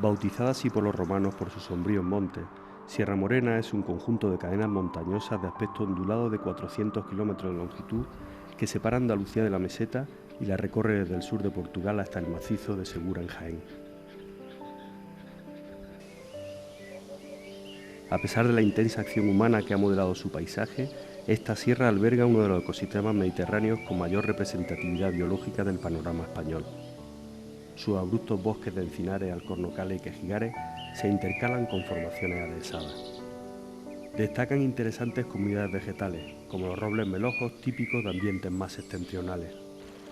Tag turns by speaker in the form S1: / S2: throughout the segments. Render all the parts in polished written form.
S1: Bautizada así por los romanos por sus sombríos montes, Sierra Morena es un conjunto de cadenas montañosas de aspecto ondulado de 400 kilómetros de longitud que separa Andalucía de la meseta y la recorre desde el sur de Portugal hasta el macizo de Segura en Jaén. A pesar de la intensa acción humana que ha modelado su paisaje, esta sierra alberga uno de los ecosistemas mediterráneos con mayor representatividad biológica del panorama español. Sus abruptos bosques de encinares, alcornocales y quejigares se intercalan con formaciones adhesadas. Destacan interesantes comunidades vegetales, como los robles melojos típicos de ambientes más septentrionales.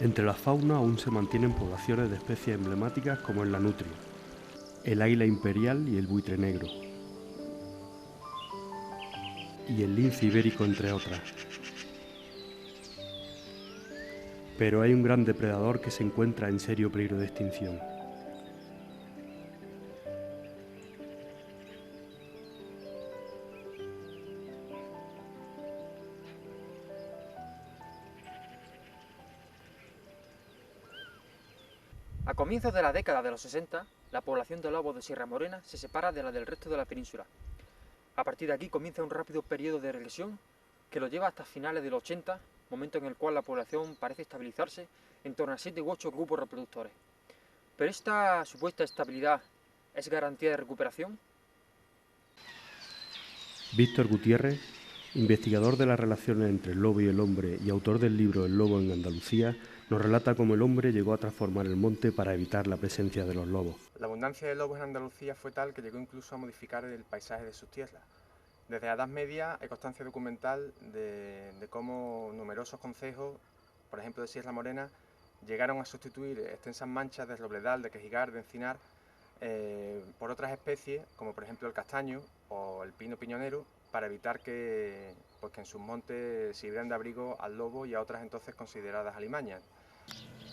S1: Entre la fauna aún se mantienen poblaciones de especies emblemáticas como el lanutria, el águila imperial y el buitre negro, y el lince ibérico, entre otras. Pero hay un gran depredador que se encuentra en serio peligro de extinción.
S2: A comienzos de la década de los 60, la población de lobos de Sierra Morena se separa de la del resto de la península. A partir de aquí comienza un rápido periodo de regresión que lo lleva hasta finales del 80, momento en el cual la población parece estabilizarse en torno a 7 u 8 grupos reproductores. Pero esta supuesta estabilidad ¿es garantía de recuperación?
S1: Víctor Gutiérrez, investigador de las relaciones entre el lobo y el hombre y autor del libro El lobo en Andalucía, nos relata cómo el hombre llegó a transformar el monte para evitar la presencia de los lobos.
S3: La abundancia de lobos en Andalucía fue tal que llegó incluso a modificar el paisaje de sus tierras. Desde la Edad Media hay constancia documental de cómo numerosos concejos, por ejemplo de Sierra Morena, llegaron a sustituir extensas manchas de robledal, de quejigar, de encinar, por otras especies, como por ejemplo el castaño o el pino piñonero, para evitar que en sus montes sirvieran de abrigo al lobo y a otras entonces consideradas alimañas.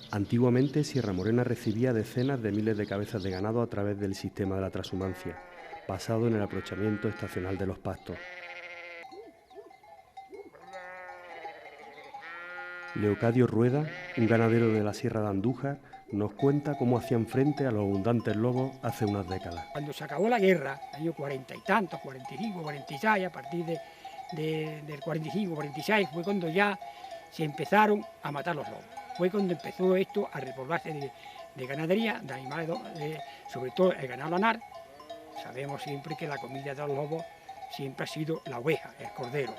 S1: Antiguamente, Sierra Morena recibía decenas de miles de cabezas de ganado a través del sistema de la transhumancia, basado en el aprovechamiento estacional de los pastos. Leocadio Rueda, un ganadero de la Sierra de Andújar, nos cuenta cómo hacían frente a los abundantes lobos hace unas décadas.
S4: Cuando se acabó la guerra, año 40 y tantos, 45, 46, a partir del 45, 46, fue cuando ya se empezaron a matar los lobos. Fue cuando empezó esto a repoblarse de ganadería, de animales, sobre todo el ganado lanar. Sabemos siempre que la comida de los lobos siempre ha sido la oveja, el cordero.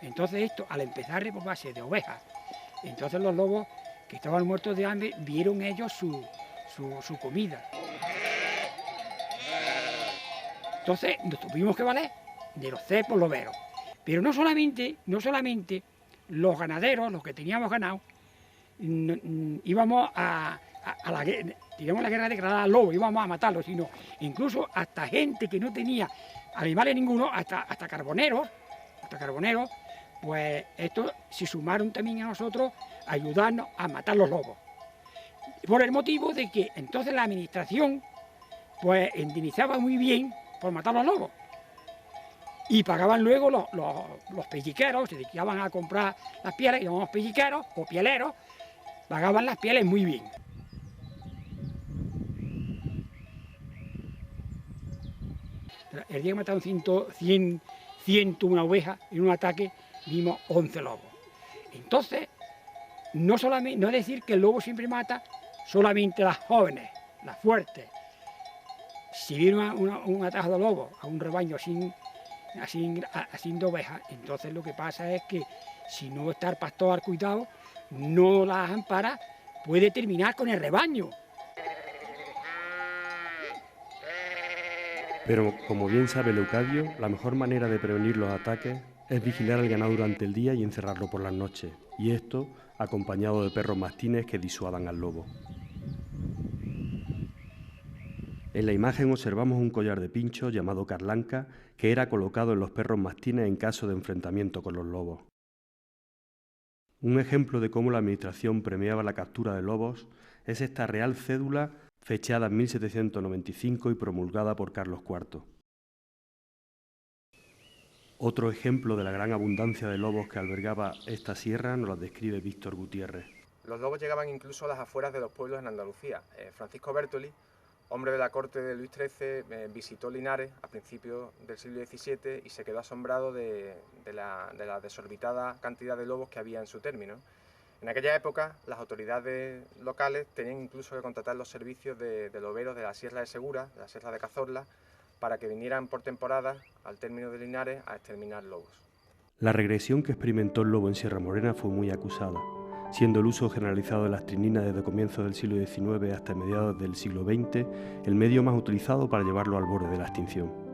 S4: Entonces esto, al empezar a repoblarse de ovejas, entonces los lobos que estaban muertos de hambre vieron ellos su comida. Entonces nos tuvimos que valer de los cepos loberos. Pero no solamente los ganaderos, los que teníamos ganado, íbamos a la guerra, digamos la guerra declarada al lobo, íbamos a matarlos, sino incluso hasta gente que no tenía animales ninguno, hasta carboneros, pues estos se sumaron también a nosotros a ayudarnos a matar los lobos. Por el motivo de que entonces la administración pues indemnizaba muy bien por matar los lobos. Y pagaban luego los pelliqueros, se dedicaban a comprar las pieles, llamamos pelliqueros o pieleros, pagaban las pieles muy bien. El día que mataron 101 ovejas en un ataque, vimos 11 lobos. Entonces, no es decir que el lobo siempre mata solamente a las jóvenes, las fuertes. Si viene un atajo de lobo a un rebaño así de ovejas, entonces lo que pasa es que si no está el pastor al cuidado, no las ampara, puede terminar con el rebaño.
S1: Pero, como bien sabe Leocadio, la mejor manera de prevenir los ataques es vigilar al ganado durante el día y encerrarlo por las noches, y esto acompañado de perros mastines que disuadan al lobo. En la imagen observamos un collar de pincho llamado carlanca que era colocado en los perros mastines en caso de enfrentamiento con los lobos. Un ejemplo de cómo la administración premiaba la captura de lobos es esta real cédula fechada en 1795 y promulgada por Carlos IV. Otro ejemplo de la gran abundancia de lobos que albergaba esta sierra nos la describe Víctor Gutiérrez.
S3: Los lobos llegaban incluso a las afueras de los pueblos en Andalucía. Francisco Bertoli, hombre de la corte de Luis XIII, visitó Linares a principios del siglo XVII y se quedó asombrado de la desorbitada cantidad de lobos que había en su término. En aquella época, las autoridades locales tenían incluso que contratar los servicios de loberos de la Sierra de Segura, de la Sierra de Cazorla, para que vinieran por temporada al término de Linares a exterminar lobos.
S1: La regresión que experimentó el lobo en Sierra Morena fue muy acusada, siendo el uso generalizado de la estricnina desde comienzos del siglo XIX hasta mediados del siglo XX el medio más utilizado para llevarlo al borde de la extinción.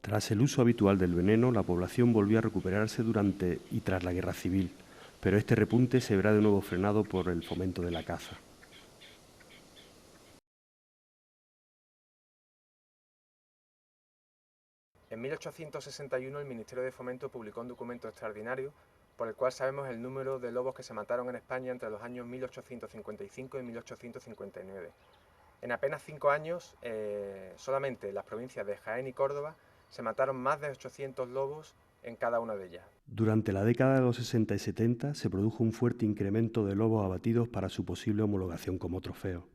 S1: Tras el uso habitual del veneno, la población volvió a recuperarse durante y tras la Guerra Civil, pero este repunte se verá de nuevo frenado por el fomento de la caza.
S3: En 1861 el Ministerio de Fomento publicó un documento extraordinario por el cual sabemos el número de lobos que se mataron en España entre los años 1855 y 1859. En apenas 5 años, solamente en las provincias de Jaén y Córdoba, se mataron más de 800 lobos en cada una de ellas.
S1: Durante la década de los 60 y 70 se produjo un fuerte incremento de lobos abatidos para su posible homologación como trofeo.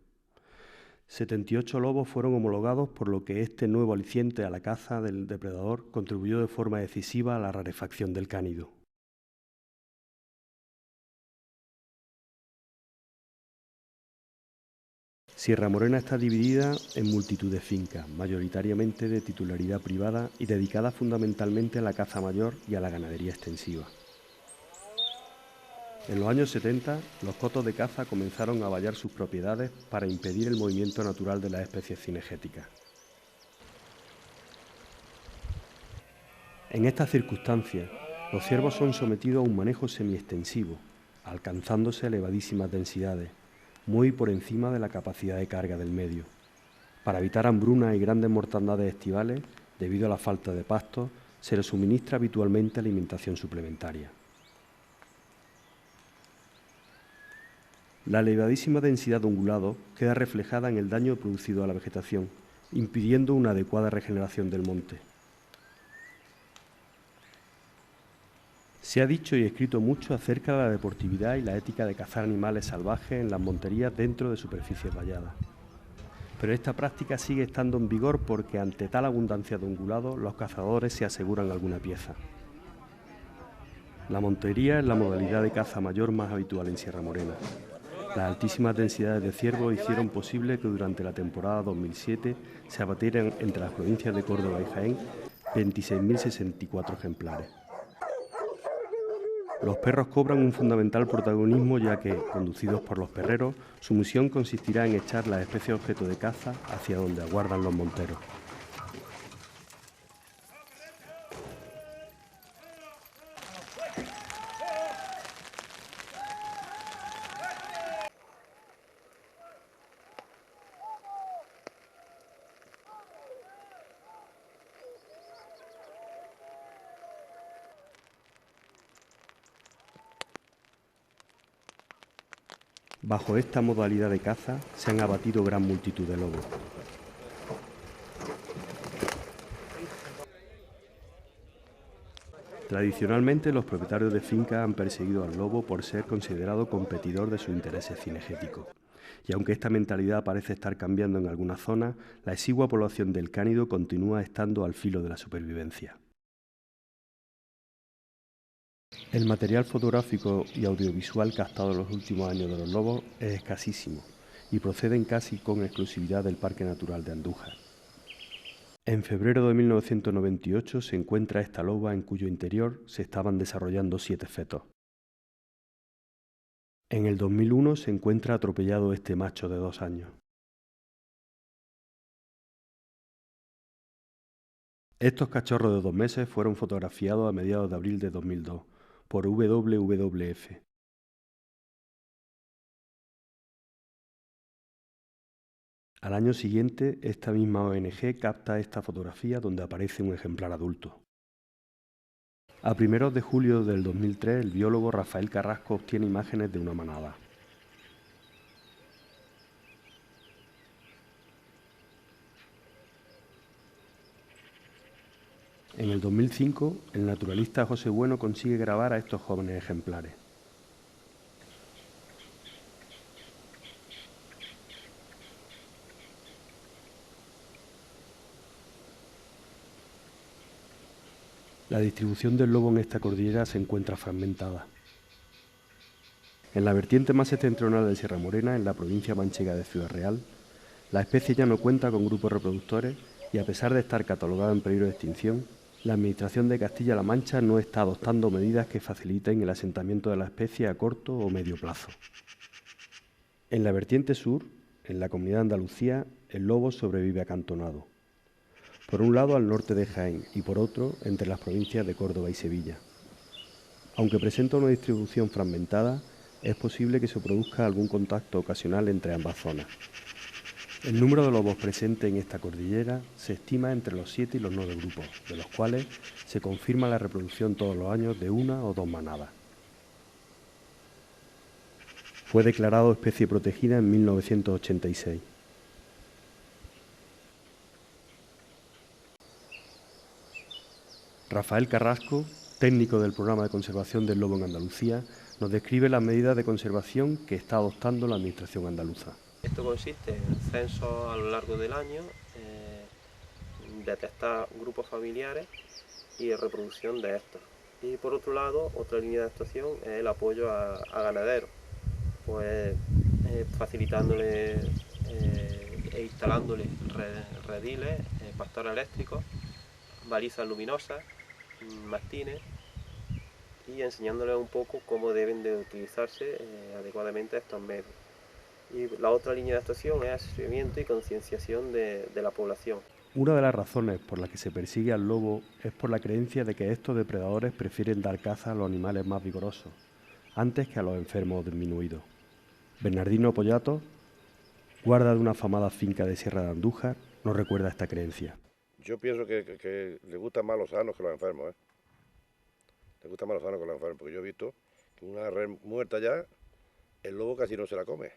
S1: 78 lobos fueron homologados, por lo que este nuevo aliciente a la caza del depredador contribuyó de forma decisiva a la rarefacción del cánido. Sierra Morena está dividida en multitud de fincas, mayoritariamente de titularidad privada y dedicadas fundamentalmente a la caza mayor y a la ganadería extensiva. En los años 70, los cotos de caza comenzaron a vallar sus propiedades para impedir el movimiento natural de las especies cinegéticas. En estas circunstancias, los ciervos son sometidos a un manejo semiextensivo, alcanzándose elevadísimas densidades, muy por encima de la capacidad de carga del medio. Para evitar hambrunas y grandes mortandades estivales, debido a la falta de pastos, se les suministra habitualmente alimentación suplementaria. La elevadísima densidad de ungulados queda reflejada en el daño producido a la vegetación, impidiendo una adecuada regeneración del monte. Se ha dicho y escrito mucho acerca de la deportividad y la ética de cazar animales salvajes en las monterías dentro de superficies valladas. Pero esta práctica sigue estando en vigor porque ante tal abundancia de ungulados, los cazadores se aseguran alguna pieza. La montería es la modalidad de caza mayor más habitual en Sierra Morena. Las altísimas densidades de ciervos hicieron posible que durante la temporada 2007 se abatieran entre las provincias de Córdoba y Jaén 26.064 ejemplares. Los perros cobran un fundamental protagonismo ya que, conducidos por los perreros, su misión consistirá en echar las especies objeto de caza hacia donde aguardan los monteros. Bajo esta modalidad de caza se han abatido gran multitud de lobos. Tradicionalmente, los propietarios de fincas han perseguido al lobo por ser considerado competidor de sus intereses cinegéticos. Y aunque esta mentalidad parece estar cambiando en algunas zonas, la exigua población del cánido continúa estando al filo de la supervivencia. El material fotográfico y audiovisual captado en los últimos años de los lobos es escasísimo y proceden casi con exclusividad del Parque Natural de Andújar. En febrero de 1998 se encuentra esta loba en cuyo interior se estaban desarrollando 7 fetos. En el 2001 se encuentra atropellado este macho de 2 años. Estos cachorros de 2 meses fueron fotografiados a mediados de abril de 2002 por WWF. Al año siguiente, esta misma ONG capta esta fotografía donde aparece un ejemplar adulto. A primeros de julio del 2003, el biólogo Rafael Carrasco obtiene imágenes de una manada. En el 2005, el naturalista José Bueno consigue grabar a estos jóvenes ejemplares. La distribución del lobo en esta cordillera se encuentra fragmentada. En la vertiente más septentrional de Sierra Morena, en la provincia manchega de Ciudad Real, la especie ya no cuenta con grupos reproductores y, a pesar de estar catalogada en peligro de extinción, la Administración de Castilla-La Mancha no está adoptando medidas que faciliten el asentamiento de la especie a corto o medio plazo. En la vertiente sur, en la Comunidad de Andalucía, el lobo sobrevive acantonado. Por un lado al norte de Jaén y por otro entre las provincias de Córdoba y Sevilla. Aunque presenta una distribución fragmentada, es posible que se produzca algún contacto ocasional entre ambas zonas. El número de lobos presentes en esta cordillera se estima entre los 7 y los 9 grupos, de los cuales se confirma la reproducción todos los años de 1 o 2 manadas. Fue declarado especie protegida en 1986. Rafael Carrasco, técnico del Programa de Conservación del Lobo en Andalucía, nos describe las medidas de conservación que está adoptando la Administración andaluza.
S5: Esto consiste en censos a lo largo del año, detectar grupos familiares y reproducción de estos. Y por otro lado, otra línea de actuación es el apoyo a ganaderos, pues facilitándole e instalándoles rediles, pastores eléctricos, balizas luminosas, mastines, y enseñándoles un poco cómo deben de utilizarse adecuadamente estos medios. Y la otra línea de actuación es asesoramiento y concienciación de la población.
S1: Una de las razones por las que se persigue al lobo es por la creencia de que estos depredadores prefieren dar caza a los animales más vigorosos, antes que a los enfermos o disminuidos. Bernardino Pollato, guarda de una afamada finca de Sierra de Andújar, nos recuerda esta creencia.
S6: Yo pienso que le gustan más los sanos que los enfermos, ¿eh? Le gustan más los sanos que los enfermos, porque yo he visto que una res muerta ya, el lobo casi no se la come.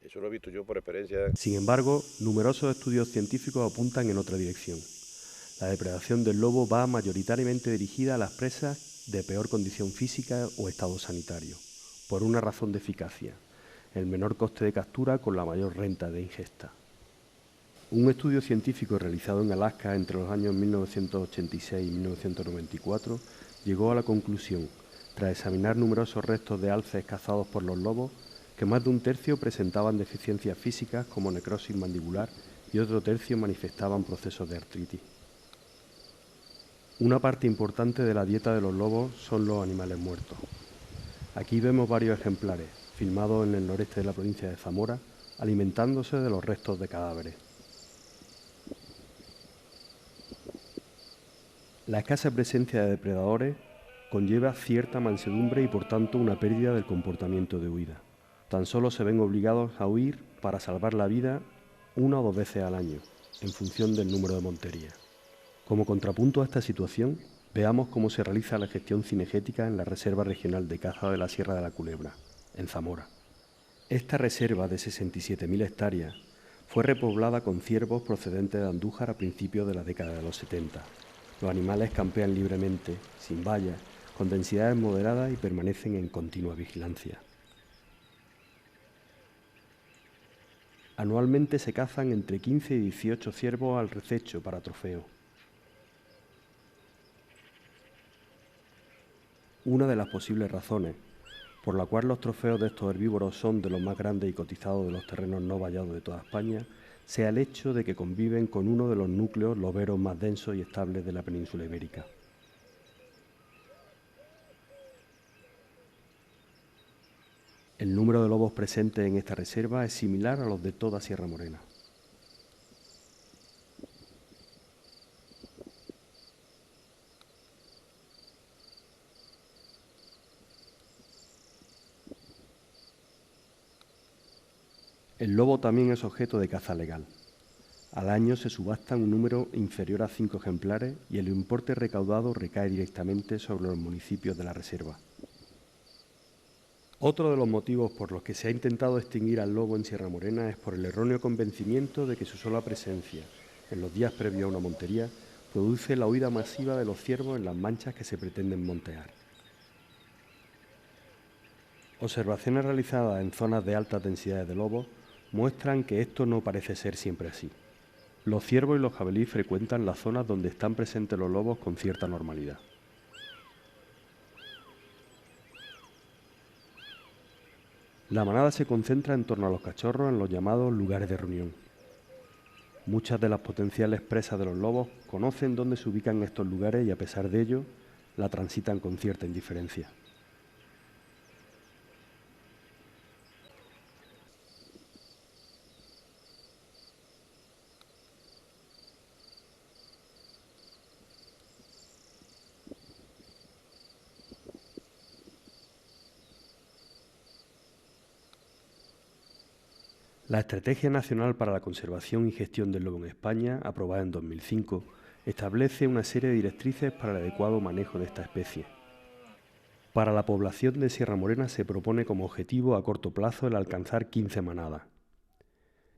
S6: Eso lo he visto yo por experiencia.
S1: Sin embargo, numerosos estudios científicos apuntan en otra dirección. La depredación del lobo va mayoritariamente dirigida a las presas de peor condición física o estado sanitario, por una razón de eficacia: el menor coste de captura con la mayor renta de ingesta. Un estudio científico realizado en Alaska entre los años 1986 y 1994 llegó a la conclusión, tras examinar numerosos restos de alces cazados por los lobos, que más de un tercio presentaban deficiencias físicas como necrosis mandibular y otro tercio manifestaban procesos de artritis. Una parte importante de la dieta de los lobos son los animales muertos. Aquí vemos varios ejemplares, filmados en el noreste de la provincia de Zamora, alimentándose de los restos de cadáveres. La escasa presencia de depredadores conlleva cierta mansedumbre y por tanto una pérdida del comportamiento de huida. Tan solo se ven obligados a huir para salvar la vida 1 o 2 veces al año, en función del número de monterías. Como contrapunto a esta situación, veamos cómo se realiza la gestión cinegética en la Reserva Regional de Caza de la Sierra de la Culebra, en Zamora. Esta reserva de 67.000 hectáreas fue repoblada con ciervos procedentes de Andújar a principios de la década de los 70. Los animales campean libremente, sin vallas, con densidades moderadas y permanecen en continua vigilancia. Anualmente se cazan entre 15 y 18 ciervos al rececho para trofeo. Una de las posibles razones por la cual los trofeos de estos herbívoros son de los más grandes y cotizados de los terrenos no vallados de toda España sea el hecho de que conviven con uno de los núcleos loberos más densos y estables de la península ibérica. El número de lobos presentes en esta reserva es similar a los de toda Sierra Morena. El lobo también es objeto de caza legal. Al año se subastan un número inferior a 5 ejemplares y el importe recaudado recae directamente sobre los municipios de la reserva. Otro de los motivos por los que se ha intentado extinguir al lobo en Sierra Morena es por el erróneo convencimiento de que su sola presencia, en los días previos a una montería, produce la huida masiva de los ciervos en las manchas que se pretenden montear. Observaciones realizadas en zonas de altas densidades de lobos muestran que esto no parece ser siempre así. Los ciervos y los jabalíes frecuentan las zonas donde están presentes los lobos con cierta normalidad. La manada se concentra en torno a los cachorros en los llamados lugares de reunión. Muchas de las potenciales presas de los lobos conocen dónde se ubican estos lugares y a pesar de ello, la transitan con cierta indiferencia. La Estrategia Nacional para la Conservación y Gestión del Lobo en España, aprobada en 2005, establece una serie de directrices para el adecuado manejo de esta especie. Para la población de Sierra Morena se propone como objetivo a corto plazo el alcanzar 15 manadas.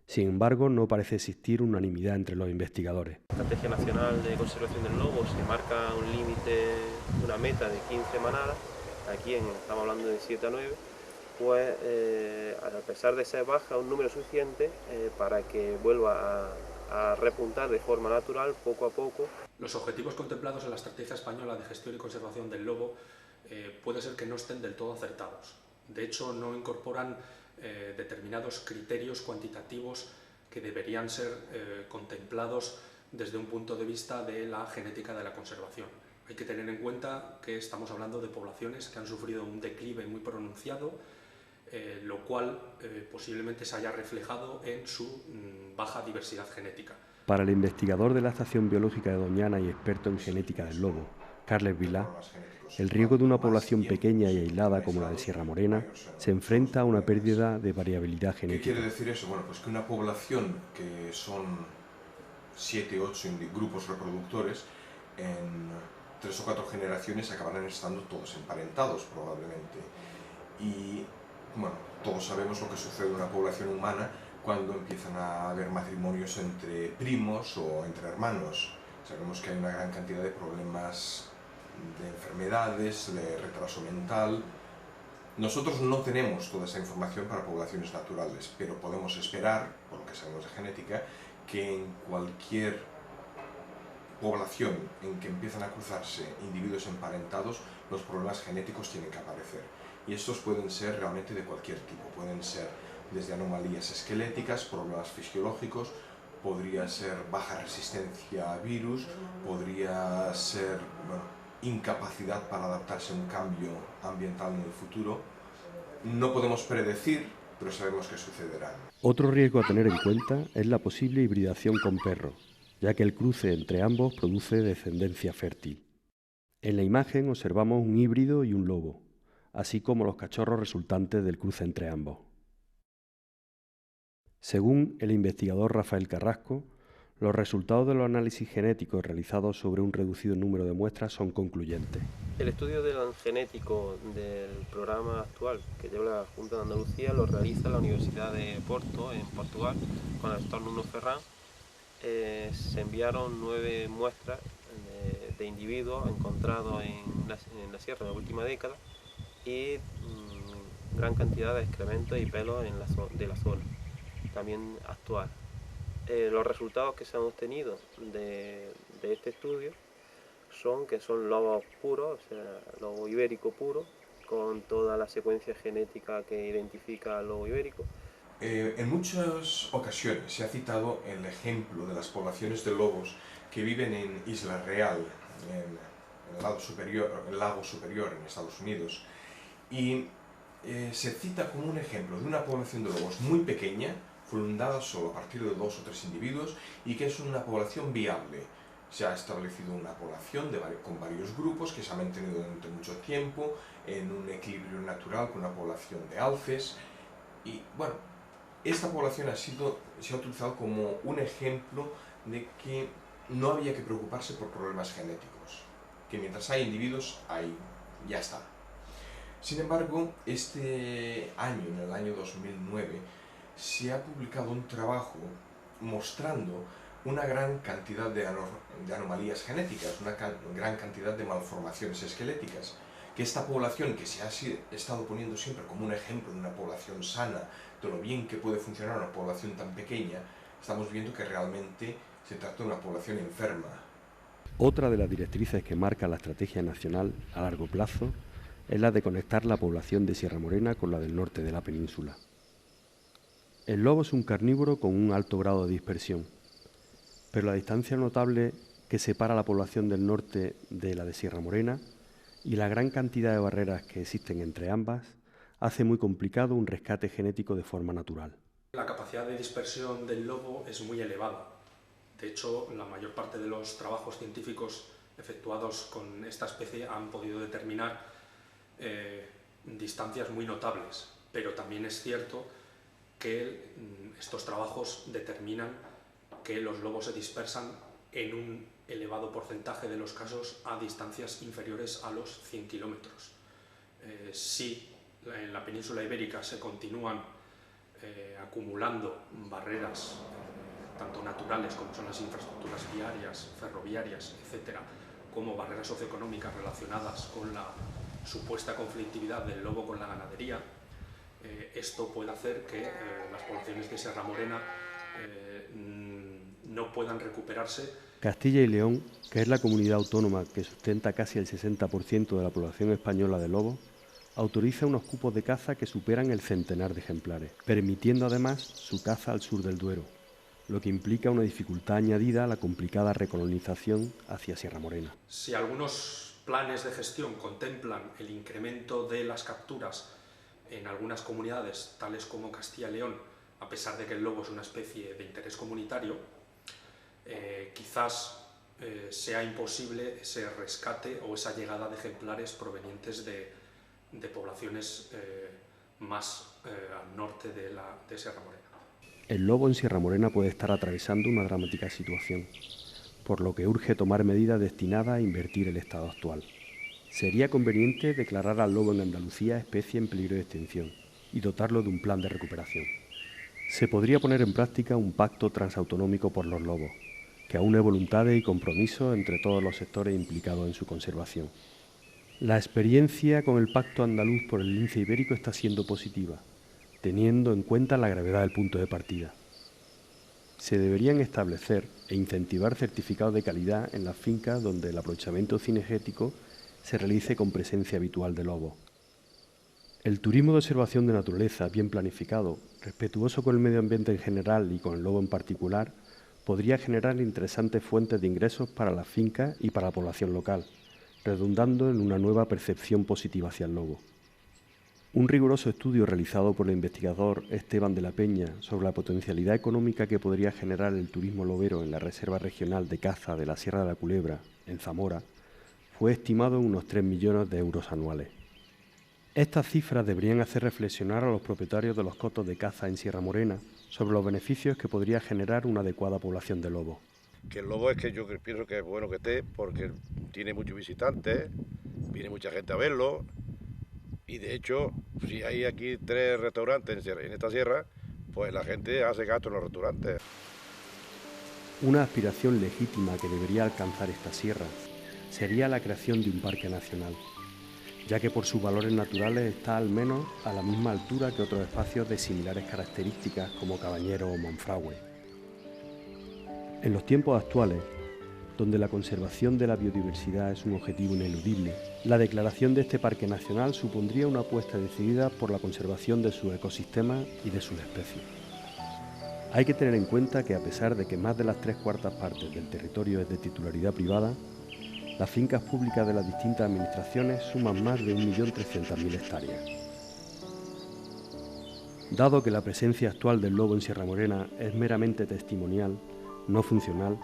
S1: Sin embargo, no parece existir unanimidad entre los investigadores.
S5: La Estrategia Nacional de Conservación del Lobo se marca un límite, una meta de 15 manadas, aquí estamos hablando de 7 a 9, pues a pesar de ser baja, un número suficiente para que vuelva a repuntar de forma natural poco a poco.
S7: Los objetivos contemplados en la Estrategia Española de Gestión y Conservación del Lobo puede ser que no estén del todo acertados. De hecho, no incorporan determinados criterios cuantitativos que deberían ser contemplados desde un punto de vista de la genética de la conservación. Hay que tener en cuenta que estamos hablando de poblaciones que han sufrido un declive muy pronunciado, lo cual posiblemente se haya reflejado en su baja diversidad genética.
S1: Para el investigador de la Estación Biológica de Doñana y experto en genética del lobo, Carles Vilá, el riesgo de una población pequeña y aislada como la de Sierra Morena se enfrenta a una pérdida de variabilidad genética.
S8: ¿Qué quiere decir eso? Bueno, pues que una población que son 7 u 8 grupos reproductores, en 3 o 4 generaciones acabarán estando todos emparentados probablemente. Y bueno, todos sabemos lo que sucede en una población humana cuando empiezan a haber matrimonios entre primos o entre hermanos. Sabemos que hay una gran cantidad de problemas de enfermedades, de retraso mental. Nosotros no tenemos toda esa información para poblaciones naturales, pero podemos esperar, por lo que sabemos de genética, que en cualquier población en que empiezan a cruzarse individuos emparentados, los problemas genéticos tienen que aparecer. Y estos pueden ser realmente de cualquier tipo, pueden ser desde anomalías esqueléticas, problemas fisiológicos, podría ser baja resistencia a virus, podría ser incapacidad para adaptarse a un cambio ambiental en el futuro. No podemos predecir, pero sabemos que sucederá.
S1: Otro riesgo a tener en cuenta es la posible hibridación con perros, ya que el cruce entre ambos produce descendencia fértil. En la imagen observamos un híbrido y un lobo, así como los cachorros resultantes del cruce entre ambos. Según el investigador Rafael Carrasco, los resultados de los análisis genéticos realizados sobre un reducido número de muestras son concluyentes.
S5: El estudio del genético del programa actual que lleva la Junta de Andalucía lo realiza la Universidad de Porto, en Portugal, con el doctor Nuno Ferrán. Se enviaron 9 muestras de individuos encontrados en la sierra en la última década y gran cantidad de excrementos y pelos de la zona, también actual. Los resultados que se han obtenido de este estudio son que son lobos puros, o sea, lobo ibérico puro, con toda la secuencia genética que identifica al lobo ibérico.
S8: En muchas ocasiones se ha citado el ejemplo de las poblaciones de lobos que viven en Isla Real, en el lago superior en Estados Unidos, y se cita como un ejemplo de una población de lobos muy pequeña, fundada solo a partir de 2 o 3 individuos, y que es una población viable. Se ha establecido una población con varios grupos que se ha mantenido durante mucho tiempo en un equilibrio natural con una población de alces, y bueno, esta población se ha utilizado como un ejemplo de que no había que preocuparse por problemas genéticos, que mientras hay individuos, ya está. Sin embargo, este año, en el año 2009, se ha publicado un trabajo mostrando una gran cantidad de anomalías genéticas, una gran cantidad de malformaciones esqueléticas, que esta población, que se ha estado poniendo siempre como un ejemplo de una población sana, de lo bien que puede funcionar una población tan pequeña, estamos viendo que realmente se trata de una población enferma.
S1: Otra de las directrices que marca la estrategia nacional a largo plazo es la de conectar la población de Sierra Morena con la del norte de la península. El lobo es un carnívoro con un alto grado de dispersión, pero la distancia notable que separa la población del norte de la de Sierra Morena y la gran cantidad de barreras que existen entre ambas hace muy complicado un rescate genético de forma natural.
S7: La capacidad de dispersión del lobo es muy elevada. De hecho, la mayor parte de los trabajos científicos efectuados con esta especie han podido determinar distancias muy notables, pero también es cierto que estos trabajos determinan que los lobos se dispersan en un elevado porcentaje de los casos a distancias inferiores a los 100 kilómetros. Si en la península ibérica se continúan acumulando barreras tanto naturales como son las infraestructuras viarias, ferroviarias, etcétera, como barreras socioeconómicas relacionadas con la supuesta conflictividad del lobo con la ganadería, esto puede hacer que las poblaciones de Sierra Morena no puedan recuperarse.
S1: Castilla y León, que es la comunidad autónoma que sustenta casi el 60% de la población española de lobos, autoriza unos cupos de caza que superan el centenar de ejemplares, permitiendo además su caza al sur del Duero, lo que implica una dificultad añadida a la complicada recolonización hacia Sierra Morena.
S7: Si algunos planes de gestión contemplan el incremento de las capturas en algunas comunidades, tales como Castilla y León, a pesar de que el lobo es una especie de interés comunitario, quizás sea imposible ese rescate o esa llegada de ejemplares provenientes de poblaciones más al norte de Sierra Morena.
S1: El lobo en Sierra Morena puede estar atravesando una dramática situación, por lo que urge tomar medidas destinadas a invertir el estado actual. Sería conveniente declarar al lobo en Andalucía especie en peligro de extinción y dotarlo de un plan de recuperación. Se podría poner en práctica un pacto transautonómico por los lobos, que aúne voluntades y compromisos entre todos los sectores implicados en su conservación. La experiencia con el Pacto Andaluz por el lince ibérico está siendo positiva, teniendo en cuenta la gravedad del punto de partida. Se deberían establecer e incentivar certificados de calidad en las fincas donde el aprovechamiento cinegético se realice con presencia habitual de lobos. El turismo de observación de naturaleza bien planificado, respetuoso con el medio ambiente en general y con el lobo en particular, podría generar interesantes fuentes de ingresos para las fincas y para la población local, redundando en una nueva percepción positiva hacia el lobo. Un riguroso estudio realizado por el investigador Esteban de la Peña sobre la potencialidad económica que podría generar el turismo lobero en la Reserva Regional de Caza de la Sierra de la Culebra, en Zamora, fue estimado en unos 3 millones de euros anuales. Estas cifras deberían hacer reflexionar a los propietarios de los cotos de caza en Sierra Morena sobre los beneficios que podría generar una adecuada población de lobos.
S6: Que el lobo es que yo pienso que es bueno que esté porque tiene muchos visitantes, viene mucha gente a verlo y de hecho si hay aquí 3 restaurantes en esta sierra, pues la gente hace gasto en los restaurantes.
S1: Una aspiración legítima que debería alcanzar esta sierra sería la creación de un parque nacional, ya que por sus valores naturales está al menos a la misma altura que otros espacios de similares características como Cabañero o Monfragüe. En los tiempos actuales, donde la conservación de la biodiversidad es un objetivo ineludible, la declaración de este parque nacional supondría una apuesta decidida por la conservación de sus ecosistemas y de sus especies. Hay que tener en cuenta que a pesar de que más de las 3/4 partes del territorio es de titularidad privada, las fincas públicas de las distintas administraciones suman más de 1.300.000 hectáreas. Dado que la presencia actual del lobo en Sierra Morena es meramente testimonial, no funcional,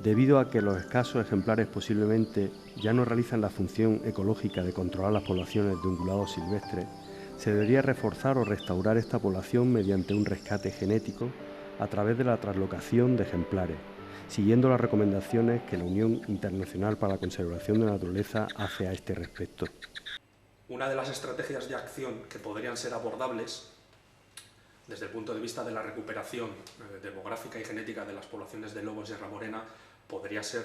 S1: debido a que los escasos ejemplares posiblemente ya no realizan la función ecológica de controlar las poblaciones de ungulados silvestres, se debería reforzar o restaurar esta población mediante un rescate genético a través de la translocación de ejemplares, siguiendo las recomendaciones que la Unión Internacional para la Conservación de la Naturaleza hace a este respecto.
S7: Una de las estrategias de acción que podrían ser abordables Desde el punto de vista de la recuperación demográfica y genética de las poblaciones de lobo en Sierra Morena, podría ser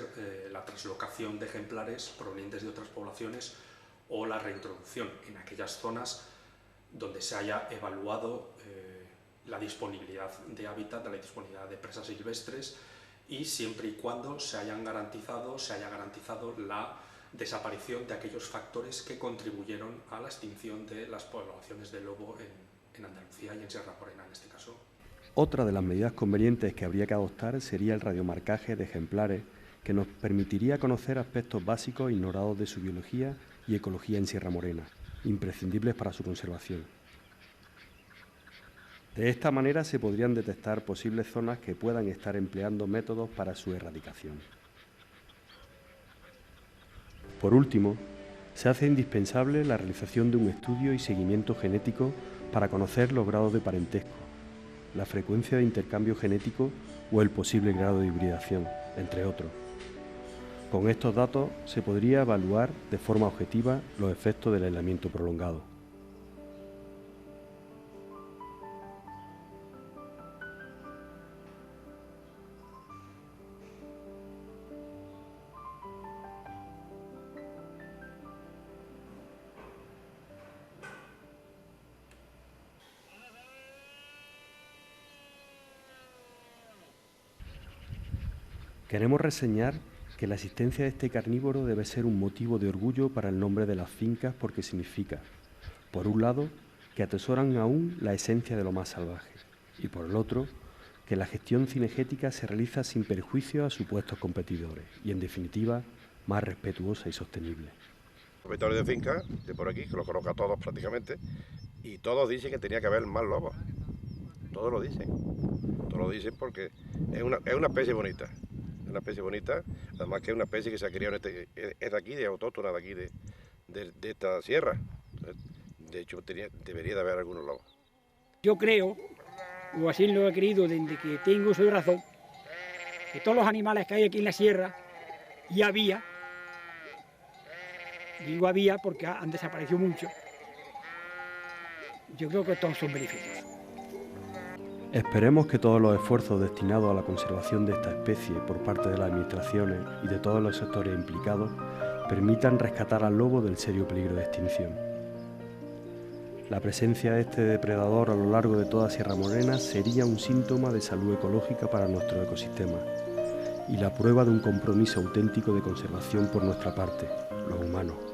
S7: la translocación de ejemplares provenientes de otras poblaciones o la reintroducción en aquellas zonas donde se haya evaluado la disponibilidad de hábitat, la disponibilidad de presas silvestres, y siempre y cuando se haya garantizado la desaparición de aquellos factores que contribuyeron a la extinción de las poblaciones de lobo en Andalucía y en Sierra Morena en este caso.
S1: Otra de las medidas convenientes que habría que adoptar sería el radiomarcaje de ejemplares, que nos permitiría conocer aspectos básicos ignorados de su biología y ecología en Sierra Morena, imprescindibles para su conservación. De esta manera se podrían detectar posibles zonas que puedan estar empleando métodos para su erradicación. Por último, se hace indispensable la realización de un estudio y seguimiento genético para conocer los grados de parentesco, la frecuencia de intercambio genético o el posible grado de hibridación, entre otros. Con estos datos se podría evaluar de forma objetiva los efectos del aislamiento prolongado. Queremos reseñar que la existencia de este carnívoro debe ser un motivo de orgullo para el nombre de las fincas, porque significa, por un lado, que atesoran aún la esencia de lo más salvaje, y por el otro, que la gestión cinegética se realiza sin perjuicio a supuestos competidores y, en definitiva, más respetuosa y sostenible.
S6: Propietarios de fincas de por aquí, que los conozco a todos prácticamente, y todos dicen que tenía que haber más lobos. Todos lo dicen porque es una especie bonita. Es una especie bonita, además que es una especie que se ha criado es de aquí, de autóctona de aquí, de esta sierra. De hecho, debería de haber algunos lobos.
S4: Yo creo, o así lo he creído desde que tengo uso de razón, que todos los animales que hay aquí en la sierra, y había, digo había porque han desaparecido mucho, yo creo que todos son beneficiosos.
S1: Esperemos que todos los esfuerzos destinados a la conservación de esta especie por parte de las administraciones y de todos los sectores implicados permitan rescatar al lobo del serio peligro de extinción. La presencia de este depredador a lo largo de toda Sierra Morena sería un síntoma de salud ecológica para nuestro ecosistema y la prueba de un compromiso auténtico de conservación por nuestra parte, los humanos.